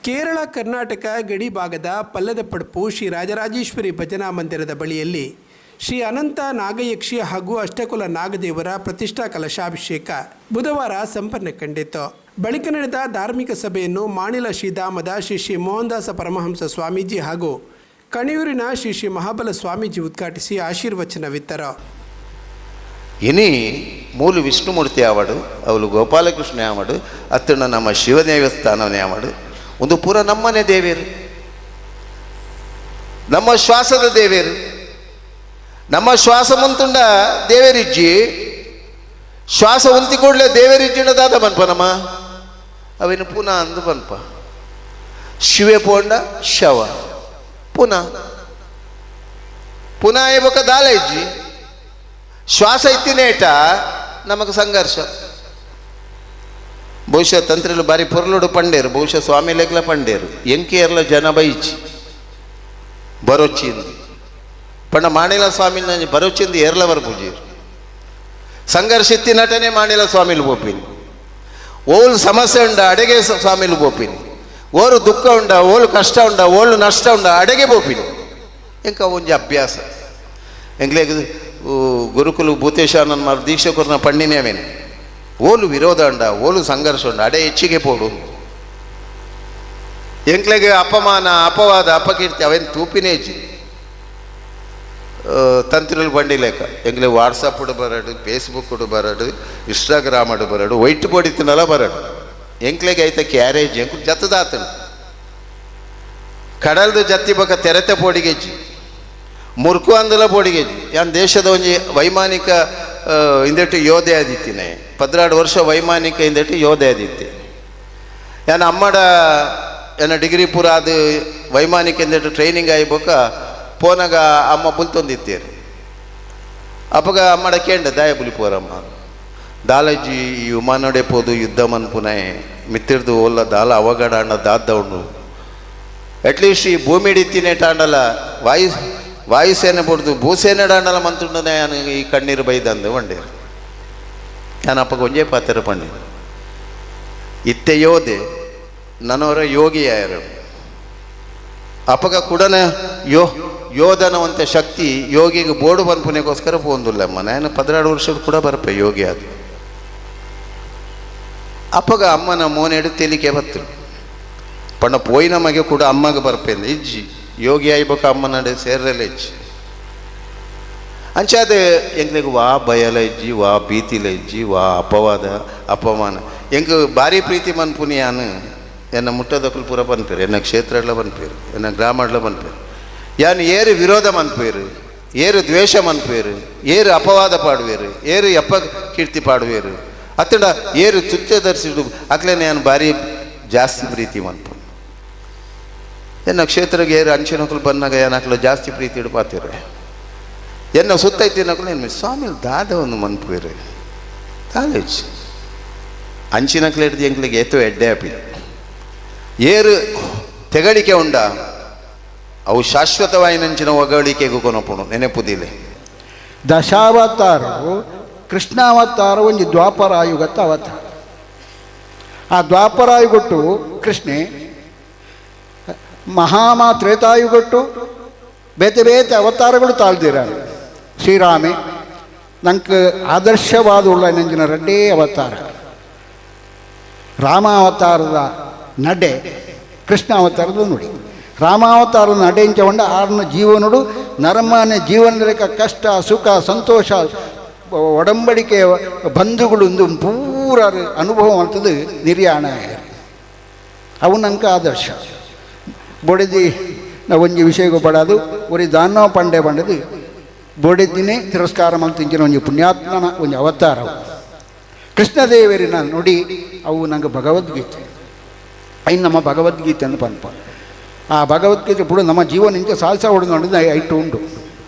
ಕೇರಳ ಕರ್ನಾಟಕ ಗಡಿ ಭಾಗದ ಪಲ್ಲದಪಡಪು ಶ್ರೀ ರಾಜರಾಜೇಶ್ವರಿ ಭಜನಾ ಮಂದಿರದ ಬಳಿಯಲ್ಲಿ ಶ್ರೀ ಅನಂತ ನಾಗಯಕ್ಷಿ ಹಾಗೂ ಅಷ್ಟಕುಲ ನಾಗದೇವರ ಪ್ರತಿಷ್ಠಾ ಕಲಶಾಭಿಷೇಕ ಬುಧವಾರ ಸಂಪನ್ನ ಕಂಡಿತು. ಬಳಿಕ ನಡೆದ ಧಾರ್ಮಿಕ ಸಭೆಯನ್ನು ಮಾಣಿಲ ಶ್ರೀಧಾಮದ ಶ್ರೀ ಮೋಹನದಾಸ ಪರಮಹಂಸ ಸ್ವಾಮೀಜಿ ಹಾಗೂ ಕಣಿಯೂರಿನ ಶ್ರೀ ಮಹಾಬಲ ಸ್ವಾಮೀಜಿ ಉದ್ಘಾಟಿಸಿ ಆಶೀರ್ವಚನವಿತ್ತರು. ಇನಿ ಮೂಲ ವಿಷ್ಣುಮೂರ್ತಿ ಆವಡು ಅವಳು ಗೋಪಾಲಕೃಷ್ಣ ಆವಡು ಅತ್ತನ ನಮ್ಮ ಶಿವ ದೇವಸ್ಥಾನವೇ ಆವಡು ಒಂದು ಪೂರ ನಮ್ಮನೆ ದೇವೇರು, ನಮ್ಮ ಶ್ವಾಸದ ದೇವೇರು, ನಮ್ಮ ಶ್ವಾಸ ಮಂತುಂಡ ದೇವೇರಿಜ್ಜಿ ಶ್ವಾಸ ಉಲ್ತಿ ಕೂಡಲೇ ದೇವೇರಿಜ್ಜಿನದಾದ ಬನ್ಪ ನಮ್ಮ ಅವೇನು ಪುನಃ ಅಂದು ಬನ್ಪ ಶಿವೆ ಪೋಂಡ ಶವ ಪುನಃ ಪುನಃ ಏಬಕ ದಾಲ ಇಜ್ಜಿ ಶ್ವಾಸ ಇತ್ತಿನೇಟ ನಮಗೆ ಸಂಘರ್ಷ. ಬಹುಶಃ ತಂತ್ರಿಲು ಬಾರಿ ಪೊರ್ಲುಡು ಪಂಡೇರು, ಬಹುಶಃ ಸ್ವಾಮಿ ಲೆಗ್ಲ ಪಂಡೇರು ಎಂಕೇರ್ಲ ಜನ ಬೈಚಿ ಬರೋಚಿಂದು ಪಂಡ ಮಾಣಿಲ ಸ್ವಾಮಿನ ಬರೋಚಿಂದು ಏರ್ಲವರ್ ಪೂಜೀರು ಸಂಘರ್ಷ ಇತ್ತಿ ನಟನೆ ಮಾಣಿಲ ಸ್ವಾಮಿಲು ಬೋಪಿನಿ ಓಲು ಸಮಸ್ಯೆ ಉಂಡ ಅಡೆಗೆ ಸ್ವಾಮಿಲು ಬೋಪಿನಿ ಓರು ದುಃಖ ಉಂಡ ಓಲು ಕಷ್ಟ ಉಂಡ ಓಲು ನಷ್ಟ ಉಂಡ ಅಡೆಗೆ ಬೋಪಿನಿ ಎಂಕ ಒಂಜಿ ಅಭ್ಯಾಸ ಎಂಗ್ಲೇಗ ಗುರುಕುಲು ಭೂತೇಶಾನನ್ ಮಾರು ದೀಕ್ಷಕರನ್ನ ಪಂಡಿನೇವೇನೆ ಓಲು ವಿರೋಧ ಉಂಡ ಓಲು ಸಂಘರ್ಷ ಉಂಡ ಅಡೆ ಹೆಚ್ಚಿಗೆ ಪೋಡು ಎಂಕ್ಲೆಗೆ ಅಪಮಾನ ಅಪವಾದ ಅಪಕೀರ್ತಿ ಅವೇನು ತೂಪಿನೇಜಿ ತಂತ್ರಲು ಬಂಡಿ ಲೆಕ್ಕ ಎಂಗ್ಲೆ ವಾಟ್ಸಪ್ ಬರಡು ಫೇಸ್ಬುಕ್ ಬರಡು ಇನ್ಸ್ಟಾಗ್ರಾಮ್ ಬರಡು ವೈಟ್ ಬೋರ್ಡ್ ಇತ್ತಿನಲ್ಲ ಬರಡು ಎಂಕ್ಲೆಗೆ ಐತೆ ಕ್ಯಾರೇಜ್ ಎಂಕು ಜತ್ತದಾತನು ಕಡಲ್ದು ಜತ್ತಿ ಬಕ ತೆರೆತೆ ಪೋಡಿಗೆಜ್ಜಿ ಮುರ್ಕು ಅಂದಲ ಪೋಡಿಗೆಜ್ಜಿ ಯಾನ್ ದೇಶದ ಒಂಜಿ ವೈಮಾನಿಕ ಇಂದೆಟ್ಟು ಯೋಧೆ ಆದಿತ್ತಿನೇ 16 ವರ್ಷ ವೈಮಾನಿಕ ಇಂದೆಟ್ಟು ಯೋಧೆ ಆದಿತ್ತೆ ಯಾನ ಅಮ್ಮಡ ಏನ ಡಿಗ್ರಿ ಪೂರ ಅದು ವೈಮಾನಿಕ ಇಂದೆಟ್ಟು ಟ್ರೈನಿಂಗ್ ಆಯ್ಬೇಕ ಪೋನಾಗ ಅಮ್ಮ ಬುಲ್ತೊಂದಿತ್ತೇರು ಅಪ್ಪಗ ಅಮ್ಮಡ ಕೇಂಡ ದಾಯ ಬುಲಿಪೋರಮ್ಮ ದಾಲಜ್ಜಿ ಈ ವಿಮಾನೋಡೆ ಪೋದು ಯುದ್ಧ ಮನ್ಪುನೇ ಮಿತ್ತಿರ್ದು ಓಲ್ಲ ದಾಲ ಅವಘಡ ಅಣ್ಣ ದಾದ ಉಂಡು ಅಟ್ಲೀಸ್ಟ್ ಈ ಭೂಮಿ ಹಿಡಿತೀನೇಟ ಅಂಡಲ್ಲ ವಾಯುಸೇನೆ ಬಿಡ್ದು ಭೂಸೇನೆ ಡಾಂಡಲ ಮಂತುಂಡನೆ ಈ ಕಣ್ಣೀರು ಬೈದಂದು ಒಂಡೇರು ನಾನು ಅಪ್ಪಗ ಒಂಜೇ ಪಾತ್ರ ಪಂಡಿ ಇತ್ತೆ ಯೋಧೆ ನನ್ನವರ ಯೋಗಿಯಾಯರು ಅಪ್ಪಗ ಕುಡನ ಯೋಧನವಂತ ಶಕ್ತಿ ಯೋಗಿಗೆ ಬೋರ್ಡು ಬಂದ್ಪುನೆಗೋಸ್ಕರ ಪೋಂದಿಲ್ಲಮ್ಮ ನಾನು 16 ವರ್ಷದ ಕೂಡ ಬರ್ಪೆ ಯೋಗಿ ಅದು ಅಪ್ಪಗ ಅಮ್ಮನ ಮೋನೆಡು ತೆಲಿಕೆ ಬತ್ತು ಪಂಡ ಪೋಯಿನ ಮಗೆ ಕೂಡ ಅಮ್ಮಗೆ ಬರ್ಪೇಂದ ಇಜ್ಜಿ ಯೋಗಿ ಆಯ್ಬೇಕ ಅಮ್ಮ ನಡೆ ಸೇರಲ್ಲ ಇಜ್ಜಿ ಅಂಚಾದ ಎಂಗ್ಲಿಗೆ ವಾ ಭಯಲ ಇಜ್ಜಿ ವಾ ಭೀತಿಲ ಇಜ್ಜಿ ವಾ ಅಪವಾದ ಅಪಮಾನ ಎಂಗ್ ಭಾರಿ ಪ್ರೀತಿ ಮನ್ಪುನಿಯಾನು ಎನ್ನ ಮುಟ್ಟದಕ್ಕಲು ಪೂರ ಬನ್ಪೇರು ಎನ್ನ ಕ್ಷೇತ್ರಡ್ಲ ಬನ್ಪೇರು ಎನ್ನ ಗ್ರಾಮಡ್ಲ ಬನ್ಪೇರು ಯಾನು ಏರು ವಿರೋಧ ಮನ್ಪೇರು ಏರು ದ್ವೇಷ ಮನ್ಪೇರು ಏರು ಅಪವಾದ ಪಾಡುವೇರು ಏರು ಎಪ್ಪ ಕೀರ್ತಿ ಪಾಡುವೇರು ಅತ್ತಂಡ ಏರು ತುಚ್ಚ ಧರಿಸಿಡು ಅಕ್ಲೇನೆ ನಾನು ಭಾರಿ ಜಾಸ್ತಿ ಪ್ರೀತಿ ಮನ್ಪು ಎನ್ನ ಕ್ಷೇತ್ರಗೆ ಏರು ಅಂಚಿನಕಲು ಬಂದಾಗ ಏನಕ್ಲು ಜಾಸ್ತಿ ಪ್ರೀತಿ ಇಡ್ಪಾತಿರು ಎನ್ನ ಸುತ್ತೈತಿ ನಕಲು ಏನು ಸ್ವಾಮಿ ದಾದ ಒಂದು ಮನ್ಪೇರು ದಾದಚ್ಚಿ ಅಂಚಿನಕ್ಲು ಹಿಡಿದು ಎಂಕ್ಲಿಗೆ ಎತ್ತು ಎಡ್ಡೆ ಅಪಿ ಏರು ತೆಗಳಿಕೆ ಉಂಡ ಅವು ಶಾಶ್ವತವಾಯಿನಂಚಿನ ಒಗಳಿಕೆಗೂ ಕೊನಪುಣು ನೆನೆಪುದಿಲೆ. ದಶಾವತಾರವು ಕೃಷ್ಣಾವತಾರ ಒಂದು ದ್ವಾಪರಾಯುಗತ್ತ ಅವತಾರ. ಆ ದ್ವಾಪರಾಯುಗೊಟ್ಟು ಕೃಷ್ಣೆ ಮಹಾಮ ತ್ರೇತಾಯುಗೊಟ್ಟು ಬೇತೆ ಬೇತೆ ಅವತಾರಗಳು ತಾಳ್ದಿರಾರೆ. ಶ್ರೀರಾಮೆ ನಂಗೆ ಆದರ್ಶವಾದ ಉಳ್ಳ ನೆಂಜಿನ ರೆಡ್ಡೇ ಅವತಾರ. ರಾಮಾವತಾರದ ನಡೆ ಕೃಷ್ಣ ಅವತಾರದ ನುಡಿ. ರಾಮಾವತಾರದ ನಡೆ ಇಂಚಗೊಂಡ ಆರ್ನ ಜೀವನುಡು ನರಮಾನ್ಯ ಜೀವನದ ಕಷ್ಟ ಸುಖ ಸಂತೋಷ ಒಡಂಬಡಿಕೆ ಬಂಧುಗಳು ಪೂರ ಅನುಭವ ಅಂತದ್ದು ನಿರ್ಯಾಣ ಅವು ನಂಗೆ ಆದರ್ಶ. ಬೊಡೆದಿ ನಾವು ಒಂಜಿ ವಿಷಯಗೂ ಪಡೋದು ಒರಿ ದಾನವ ಪಂಡೆ ಪಂಡದು ಬೊಡೆದಿನೇ ತಿರಸ್ಕಾರ ಮಂತಿಂಚಿನ ಒಂಜಿ ಪುಣ್ಯಾತ್ಮನ ಒಂದು ಅವತಾರವು ಕೃಷ್ಣದೇವರಿನ ನುಡಿ ಅವು ನಂಗೆ ಭಗವದ್ಗೀತೆ ಐನು ನಮ್ಮ ಭಗವದ್ಗೀತೆ ಅಂತ ಪನ್ಪ ಆ ಭಗವದ್ಗೀತೆ ಬಿಡು ನಮ್ಮ ಜೀವನ ಇಂಚ ಸಾಲ್ಸ ಹೊಡೆದು ನೋಡಿದ ಐಟು ಉಂಡು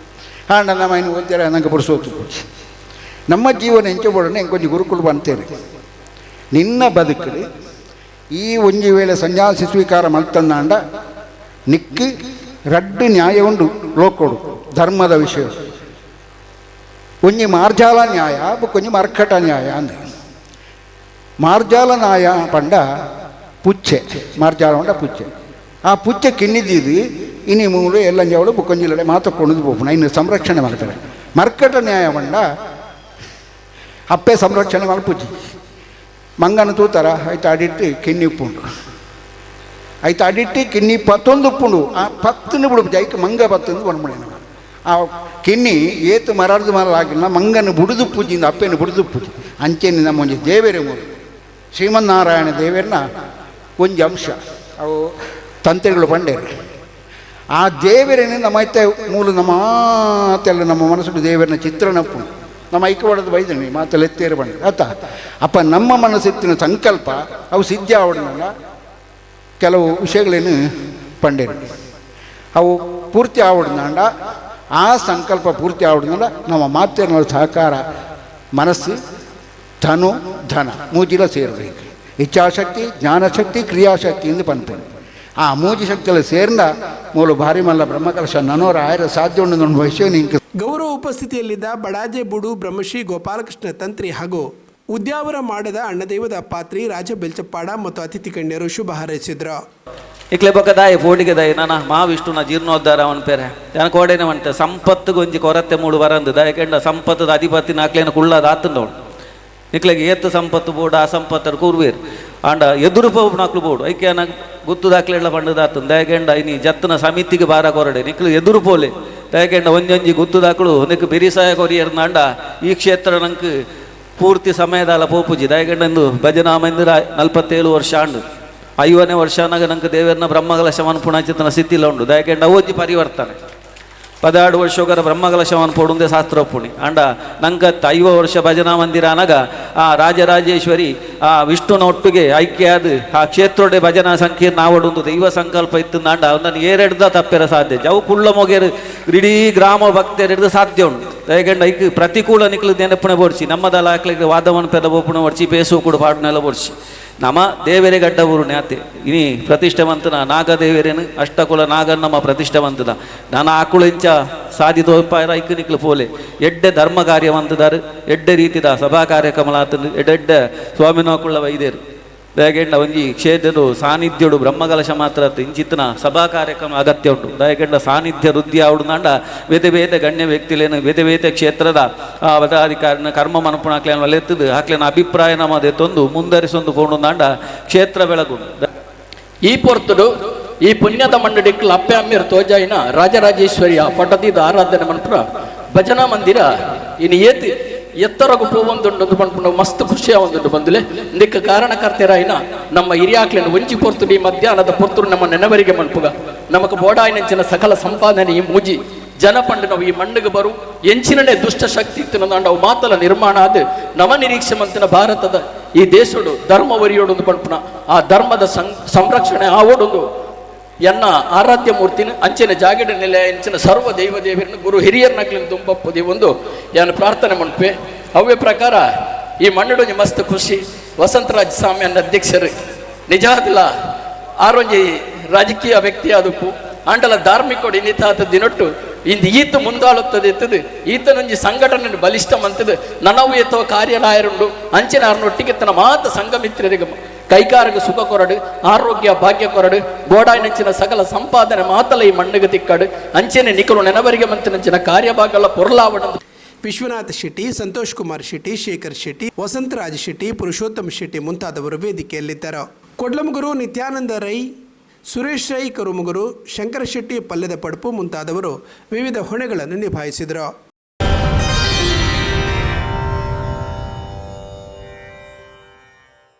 ಹಾಂಡ ನಮ್ಮ ಇನ್ನು ಓದ್ತಾರೆ ನಂಗೆ ಬಡಿಸೋತು ನಮ್ಮ ಜೀವನ ಇಂಚ ಬಿಡೋಣ ಕೊಂಚ ಗುರುಕುಲು ಬಂತೇನೆ ನಿನ್ನ ಬದುಕಲು ಈ ಒಂಜಿ ವೇಳೆ ಸನ್ಯಾಸಿ ಸ್ವೀಕಾರ ಮಲ್ತಂದಾಂಡ ನಿಕ್ಕಿ ರಡ್ಡು ನ್ಯಾಯ ಉಂಡು ಲೋಕೋಡು ಧರ್ಮದ ವಿಷಯ ಒಂಜಿ ಮಾರ್ಜಾಲ ನ್ಯಾಯ ಕೊಂಚ ಮರ್ಕಟ ನ್ಯಾಯ ಅಂದ್ರೆ ಮಾರ್ಜಾಲ ನ್ಯಾಯ ಪಂಡ ಪುಚ್ಚೆ ಮಾರ್ಜಾಳ ಉಂಡ ಪುಚ್ಚೆ ಆ ಪುಚ್ಚೆ ಕಿನ್ನಿದ್ದು ಇನಿ ಮೂಲು ಎಲ್ಲ ಜವಳು ಬುಕ್ಕೊಂಜಿಲ್ಲಡೆ ಮಾತಕ್ಕೊಂದು ಪೋಪುಣ ಇನ್ನು ಸಂರಕ್ಷಣೆ ಮಾಡ್ತಾರೆ ಮರ್ಕಟ ನ್ಯಾಯ ಬಂಡ ಅಪ್ಪೆ ಸಂರಕ್ಷಣೆ ಮಲ್ಪುಜಿ ಮಂಗನ ತೂತರ ಆಯ್ತು ಅಡಿಟ್ಟು ಕಿನ್ನಿ ಉಪ್ಪುಂಡು ಆಯ್ತು ಅಡಿಟ್ಟು ಕಿನ್ನಿ 11 ಉಪ್ಪುಂಡು ಆ 10 ಬಿಡುಪುಜಿ ಐಕೆ ಮಂಗ 10 ಬಂದ್ಬಿಡೇನ ಆ ಕಿನ್ನಿ ಏತು ಮರಾರ್ದು ಮರಲಾಗಿಲ್ಲ ಮಂಗನ ಬುಡಿದು ಪೂಜಿಂದ ಅಪ್ಪೆನ ಬುಡಿದು ಪೂಜಿ ಅಂಚೆನಿ ನಮ್ಮ ಒಂಜಿ ದೇವೇರೆ ಮೂರು ಶ್ರೀಮನ್ನಾರಾಯಣ ದೇವೇರನ ಒಂಜಿ ಅಂಶ ಅವು ತಂತ್ರಿಗಳು ಬಂಡೇರು ಆ ದೇವರೇನೆ ನಮ್ಮ ಐತೆ ಮೂಲ ನಮ್ಮ ಮಾತೆಲ್ಲ ನಮ್ಮ ಮನಸ್ಸು ದೇವರನ್ನ ಚಿತ್ರಣಪ್ಪು ನಮ್ಮ ಐಕ್ಯ ಹೊಡೆದು ಬೈದಣಿ ಮಾತೆಲ್ಲ ಎತ್ತೇರು ಬಂಡ ಆತ ಅಪ್ಪ ನಮ್ಮ ಮನಸ್ಸಿತ್ತಿನ ಸಂಕಲ್ಪ ಅವು ಸಿದ್ಧ ಆವಡನಲ್ಲ ಕೆಲವು ವಿಷಯಗಳೇನು ಪಂಡೇರು ಅವು ಪೂರ್ತಿ ಆವಡ್ನಾಂಡ ಆ ಸಂಕಲ್ಪ ಪೂರ್ತಿ ಆವಡ್ನಾಂಡ ನಮ್ಮ ಮಾತೆಯ ಸಹಕಾರ ಮನಸ್ಸು ಧನು ಧನ ಮೂಜಿಲ ಸೇರಬೇಕು ಇಚ್ಛಾಶಕ್ತಿ ಜ್ಞಾನಶಕ್ತಿ ಕ್ರಿಯಾಶಕ್ತಿಯಿಂದ ಪಂಪೇನೆ ಆ ಮೂಜಿ ಶಕ್ತಿಯಲ್ಲಿ ಸೇರ್ದ ಮೂಲ ಭಾರಿ ಮಲ್ಲ ಬ್ರಹ್ಮಕಲಶ ನನೋರ ಆಯ್ರ ಸಾಧ್ಯ ಉಂಡು ನನ್ನ ವಯಸ್ಸು ನಿಂಗೆ ಗೌರವ ಉಪಸ್ಥಿತಿಯಲ್ಲಿದ್ದ ಬಡಾಜೆ ಬುಡು ಬ್ರಹ್ಮಶ್ರೀ ಗೋಪಾಲಕೃಷ್ಣ ತಂತ್ರಿ ಹಾಗೂ ಉದ್ಯಾವರ ಮಾಡದ ಅಣ್ಣದೈವದ ಪಾತ್ರಿ ರಾಜ ಬೆಲ್ಚಪ್ಪಾಡ ಮತ್ತು ಅತಿಥಿ ಗಣ್ಯರು ಶುಭ ಹಾರೈಸಿದ್ರು. ಇಕ್ಲೆ ಪಕ್ಕದಾಯಿ ಪೋಡಿಗೆದಾಯಿ ನನ್ನ ಮಹಾವಿಷ್ಣುನ ಜೀರ್ಣೋದ್ಧಾರ ಅವನ ಪೇರೆ ಯಾನ ಕೋಡೇನೆ ಮಂತೆ ಸಂಪತ್ತು ಗೊಂಜಿ ಕೊರತೆ ಮೂಡು ಬರಂದು ದಯಕೆಂಡ ಸಂಪತ್ತದ ಅಧಿಪತಿನ ಆಕ್ಲೇನ ಕುಳ್ಳದ ಆತಂದವಳು ನಿಕ್ಲೆಗೆ ಏತ್ತು ಸಂಪತ್ತು ಬೋಡು ಆ ಸಂಪತ್ತರ ಕೂರ್ವೇರು ಆಂಡ ಎದುರು ಪೋವು ನಾಕ್ಲು ಬೋಡು ಐಕ್ಯಾನ ಗುತ್ತು ದಾಖಲೆಲ್ಲ ಪಂಡದಾತು ದಯಕೆಂಡ ಇನಿ ಜತ್ತನ ಸಮಿತಿಗೆ ಬಾರ ಕೊರಡೆ ನಿಕ್ಲು ಎದುರು ಪೋಲೆ ದಯಕೆಂಡ ಒಂಜೊಂಜಿ ಗುತ್ತು ದಾಖಲು ನಿಕ್ ಬಿರಿಸಾಯ ಕೊರಿಯರ್ನಾಂಡ ಈ ಕ್ಷೇತ್ರ ನಂಗೆ ಪೂರ್ತಿ ಸಮಯದಾಲ ಪೋಪುಜಿ ದಯಕೆಂಡು ಭಜನಾ ಮಂದಿರ 47 ವರ್ಷ ಆಂಡು 50ನೇ ವರ್ಷನಾಗ ನಂಗೆ ದೇವರನ್ನ ಬ್ರಹ್ಮಕಲಶವನ್ನು ಪುಣಚಿತನ ಸ್ಥಿತಿಲ್ಲ ಉಂಡು ದಯಕೆಂಡ ಓದಿ ಪರಿವರ್ತನೆ 16 ವರ್ಷೋಗರ ಬ್ರಹ್ಮಕಲಶವನ್ನು ಪೋಡುಂದೇ ಶಾಸ್ತ್ರೋಪುಣಿ ಅಂಡ ನಂಗತ್ತು 50 ವರ್ಷ ಭಜನಾ ಮಂದಿರ ಅನಗ ಆ ರಾಜರಾಜೇಶ್ವರಿ ಆ ವಿಷ್ಣುನ ಒಟ್ಟಿಗೆ ಐಕ್ಯ ಆದ ಆ ಕ್ಷೇತ್ರೊಡೆ ಭಜನಾ ಸಂಕೀರ್ಣ ಆವಡುಂದು ದೈವ ಸಂಕಲ್ಪ ಇತ್ತು ಅಂಡ ಅವನನ್ನು ಏರೆಡ್ದ ತಪ್ಪೆರ ಸಾಧ್ಯ ಜವು ಕುಳ್ಳ ಮೊಗೆರು ಇಡೀ ಗ್ರಾಮ ಭಕ್ತರಿಡ್ದು ಸಾಧ್ಯ ಉಂಟು ದಯಕೆಂಡ ಐಕ್ ಪ್ರತಿಕೂಲ ನಿಕ್ಲು ನೆನಪುಣೆ ಬೋಡ್ಸಿ ನಮ್ಮದಲ್ಲ ಹಾಕ್ಲಿಕ್ಕೆ ವಾದವನ್ನು ಪೆದ ಬೋಪುಣೆ ಓಡಿಸಿ ಬೇಸು ಕೂಡ ಪಾಡನೆಲ್ಲ ಬೋಡ್ಸಿ ನಮ್ಮ ದೇವರೇ ಗಡ್ಡ ಊರು ನ್ಯಾತೆ ಇನಿ ಪ್ರತಿಷ್ಠವಂತನ ನಾಗದೇವರೇನು ಅಷ್ಟಕುಲ ನಾಗನ್ ನಮ್ಮ ಪ್ರತಿಷ್ಠವಂತದ ನಾನು ಆಕುಳೆಂಚ ಸಾಧಿ ತೋಪಾಯ ಐಕ್ ನಿಕ್ಲು ಪೋಲೆ ಎಡ್ಡೆ ಧರ್ಮ ಕಾರ್ಯವಂತದಾರು ಎಡ್ಡೆ ರೀತಿದ ಸಭಾ ಕಾರ್ಯಕ್ರಮ ಎಡ್ಡೆ ಸ್ವಾಮಿನೋಕುಳ್ಳ ವೈದ್ಯರು ದಯಕೆಂಡ ಒಂಜಿ ಕ್ಷೇತ್ರಡು ಸಾನ್ನಿಧ್ಯಡು ಬ್ರಹ್ಮಕಲಶ ಮಾತ್ರ ಇಂಚಿತ್ತಿನ ಸಭಾ ಕಾರ್ಯಕ್ರಮ ಅಗತ್ಯ ಉಂಟು ದಯಕೆಂಡ ಸಾನ್ನಿಧ್ಯ ವೃದ್ಧಿ ಆವಡುನಾಂಡ ಬೇತೆ ಬೇತೆ ಗಣ್ಯ ವ್ಯಕ್ತಿಲೇನು ಬೇತೆ ಬೇತೆ ಕ್ಷೇತ್ರದ ಪದಾಧಿಕಾರಿನ ಕರ್ಮ ಮನಪುಣಾಕ್ಲೇನು ಒಲೆತ್ತದು ಹಾಕ್ಲೇನ ಅಭಿಪ್ರಾಯ ನಮ್ಮದೇ ತಂದು ಮುಂದರಿಸೊಂದು ಕೊಂಡುನಾಂಡ ಕ್ಷೇತ್ರ ಬೆಳಗುಂಡು ಈ ಪೊರ್ತುಡು ಈ ಪುಣ್ಯದ ಮಂಡಳಿಕ್ಲ ಅಪ್ಪೆ ಅಮ್ಮಿರ್ ತೋಜಾಯಿನ ರಾಜರಾಜೇಶ್ವರಿಯ ಪಟದಿದ ಆರಾಧನೆ ಮನ್ಪುರ ಭಜನಾ ಮಂದಿರ ಇನ್ನು ಏತಿ ಎತ್ತರಗು ಪೋವೊಂದುಂಡು ಪಂಪುಂಡು ಮಸ್ತ್ ಖುಷಿಯ ಒಂದುಂಡು ಬಂದುಲೆ ಇದಕ್ಕ ಕಾರಣಕರ್ತೆರಾಯಿನ ನಮ್ಮ ಹಿರಿಯಾಕ್ಲೇನು ಒಂಜಿ ಪೊರ್ತುಡಿ ಮಧ್ಯಾಹ್ನದ ಪೊರ್ತುಡು ನಮ್ಮ ನೆನವರಿಗೆ ಮನ್ಪುಗ ನಮಕ್ ಬೋಡಾಯಿನಂಚಿನ ಸಕಲ ಸಂಪಾದನೆ ಈ ಮೂಜಿ ಜನಪಂಡು ನಾವು ಈ ಮಣ್ಣಿಗೆ ಬರು ಎಂಚಿನನೆ ದುಷ್ಟ ಶಕ್ತಿ ಇತ್ತು ನಾವು ಮಾತಲ ನಿರ್ಮಾಣ ಆದ ನವ ನಿರೀಕ್ಷೆ ಮಂತಿನ ಭಾರತದ ಈ ದೇಶಡು ಧರ್ಮ ಒರಿಯೋಡೊಂದು ಪಂಪುನ ಆ ಧರ್ಮದ ಸಂರಕ್ಷಣೆ ಆವೊಡೊಂದು ಎನ್ನ ಆರಾಧ್ಯ ಮೂರ್ತಿನ ಅಂಚಿನ ಜಾಗಡ ನೆಲೆ ಅಂಚಿನ ಸರ್ವ ದೈವ ದೇವರನ್ನ ಗುರು ಹಿರಿಯರ್ನಾಗ್ಲಿನ ತುಂಬಪ್ಪದಿ ಒಂದು ಏನು ಪ್ರಾರ್ಥನೆ ಮನ್ಪೆ ಅವೇ ಪ್ರಕಾರ ಈ ಮಣ್ಣುಡೊಂಜಿ ಮಸ್ತ್ ಖುಷಿ ವಸಂತರಾಜ್ ಸ್ವಾಮಿ ಅನ್ನ ಅಧ್ಯಕ್ಷರು ನಿಜಾದಿಲ್ಲ ಆರೊಂಜಿ ರಾಜಕೀಯ ವ್ಯಕ್ತಿ ಅದಕ್ಕೂ ಆಂಡಲ ಧಾರ್ಮಿಕ ಇನ್ನಿತಾತ ದಿನೊಟ್ಟು ಇಂದು ಈತ ಮುಂದಾಳುತ್ತದೆ ಎತ್ತದು ಈತನೊಂಜಿ ಸಂಘಟನೆ ಬಲಿಷ್ಠ ಮಂತದು ನನವು ಎತ್ತವ ಕಾರ್ಯರಾಯರುಂಡು ಅಂಚಿನ ಅರ್ನೊಟ್ಟಿಗೆ ತನ್ನ ಮಾತ ಸಂಘಮಿತ್ರರಿಗೆ ಕೈಕಾರಗ ಸುಖ ಕೊರಡು ಆರೋಗ್ಯ ಭಾಗ್ಯ ಕೊರಡು ಗೋಡಾಯಿನಂಚಿನ ಸಕಲ ಸಂಪಾದನೆ ಮಾತಲ ಈ ಮಣ್ಣಿಗೆ ತಿಕ್ಕಡು ಅಂಚೆನೆ ನಿಖಲು ನೆನವರಿಗೆ ಮಂತಿನಂಚಿನ ಕಾರ್ಯಭಾಗಲ ಪೊರ್ಲಾವಣ ವಿಶ್ವನಾಥ್ ಶೆಟ್ಟಿ, ಸಂತೋಷ್ ಕುಮಾರ್ ಶೆಟ್ಟಿ, ಶೇಖರ್ ಶೆಟ್ಟಿ, ವಸಂತರಾಜ್ ಶೆಟ್ಟಿ, ಪುರುಷೋತ್ತಮ್ ಶೆಟ್ಟಿ ಮುಂತಾದವರು ವೇದಿಕೆಯಲ್ಲಿದ್ದರು. ಕೊಡ್ಲಮುಗರು ನಿತ್ಯಾನಂದ ರೈ, ಸುರೇಶ್ ರೈ ಕರುಮುಗರು, ಶಂಕರ ಶೆಟ್ಟಿ, ಪಲ್ಯದ ಪಡುಪು ಮುಂತಾದವರು ವಿವಿಧ ಹೊಣೆಗಳನ್ನು ನಿಭಾಯಿಸಿದರು.